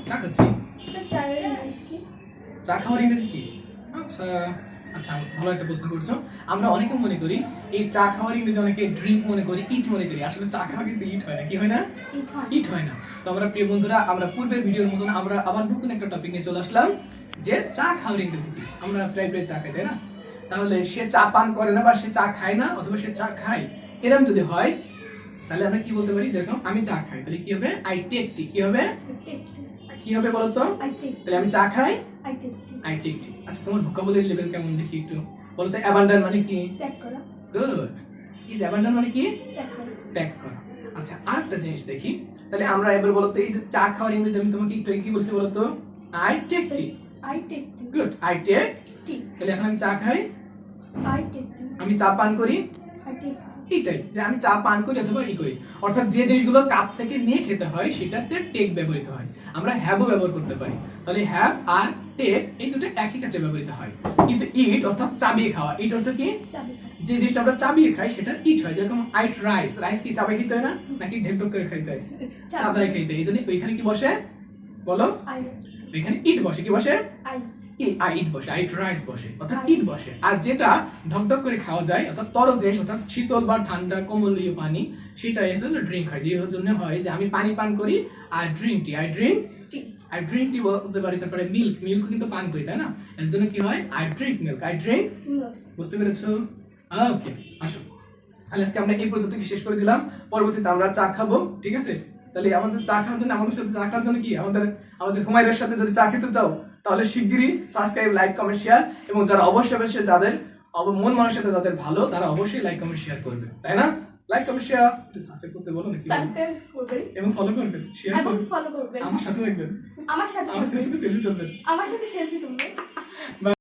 চা খাচ্ছি। স্যার চায়ের ইংলিশ কি? চা খাওয়ার ইংরেজি কি? আচ্ছা আচ্ছা, ভালো একটা প্রশ্ন করছো। আমরা অনেকে মনে করি এই চা খাওয়ার ইংরেজি অনেকে ড্রিঙ্ক মনে করি, ইট মনে করি। আসলে চা খাওয়া কিন্তু ইট হয় না। কি হয় না? ইট হয় না। তো আমরা প্রিয় বন্ধুরা, আমরা পূর্বের ভিডিওর মতন আমরা আবার নতুন একটা টপিক নিয়ে চলে আসলাম, যে চা খাওয়ার ইংরেজি কি। আমরা প্রায় চা খাই, তাই না? তাহলে সে চা পান করে না বা সে চা খায় না, অথবা সে চা খায়, এরকম যদি হয় তাহলে আমরা কি বলতে পারি? যেরকম আমি চা খাই, তাহলে কি হবে? আই টেক টি। কি হবে? কি হবে বলো তো? তাহলে আমি চা খাই, আই টেক টি। আচ্ছা, তোমার ভোকাবুলারি লেভেল কেমন দেখি একটু বলো তো। অ্যাবান্ডন মানে কি? ত্যাগ করা। গুড। ইজ অ্যাবান্ডন মানে কি? ত্যাগ করা। ত্যাগ করা। আচ্ছা, আরেকটা জিনিস দেখি। তাহলে আমরা এবার বলো তো, এই যে চা খাওয়ার ইংরেজি আমি তোমাকে একটু কি বলছি বলো তো? I take tea. I take tea. Good, I take tea. তাহলে এখন আমি চা খাই, আই টেক টি। আমি চা পান করি, আই টেক এইটাই যে আমি চা পান করি অথবা ই করি। অর্থাৎ যে জিনিসগুলো কাপ থেকে নিয়ে খেতে হয় সেটাতে টেক ব্যবহৃত হয়। আমরা হ্যাভও ব্যবহার করতে পারি। তাহলে হ্যাভ আর টেক এই দুটো একই ক্ষেত্রে ব্যবহৃত হয়। কিন্তু ইট অর্থাৎ চাবিয়ে খাওয়া, ইট অর্থ কি? চাবি। যে জিনিসটা আমরা চাবিয়ে খাই সেটা ইট হয়। যেরকম আইট রাইস, রাইস কি চাবিয়ে খেতে হয় না, নাকি ঢেকঢক করে খাইতে হয়? চাবায় খাইতে হয়। এই জন্য ওইখানে কি বসে বলো? আই। ওইখানে ইট বসে। কি বসে? আই। ইট বসে, আইট রাইস বসে, অর্থাৎ ইট বসে। আর যেটা ঢকঢক করে খাওয়া যায়, অর্থাৎ তরল জিনিস, অর্থাৎ শীতল বা ঠান্ডা কোমলীয় পানি, সেটাই আসলে ড্রিঙ্ক হয়। যে জন্য হয় যে আমি পানি পান করি, আর drink tea, I drink tea. I drink tea বলতে পারি। তারপরে মিল্ক, মিল্ক কিন্তু পান করি, তাই না? এর জন্য কি হয়? I drink milk, I drink. বুঝতে পেরেছো? ওকে, আসো তাহলে আজকে আমরা এই পর্যন্ত শেষ করে দিলাম। পরবর্তীতে আমরা চা খাবো, ঠিক আছে? তাহলে আমাদের চা খাওয়ার জন্য, আমাদের সাথে চা খাওয়ার জন্য কি আমাদের হুমায়রার সাথে যদি চা খেতে চাও, তাহলে শিগগিরই সাবস্ক্রাইব, লাইক, কমেন্ট, শেয়ার, এবং যারা অবশ্যই যাদের মন মানসিকতা যাদের ভালো, তারা অবশ্যই লাইক, কমেন্ট, শেয়ার করবে, তাই না? লাইক, কমেন্ট, শেয়ার, সাবস্ক্রাইব করতে বলো নাকি? সাবস্ক্রাইব করবেন এবং ফলো করবেন, শেয়ার এবং করবেন, ফলো করবেন। আমার সাথে থাকবেন, আমার সাথে আমার সাথে সেলফি তুলবেন। আমার সাথে সেলফি তুলবেন।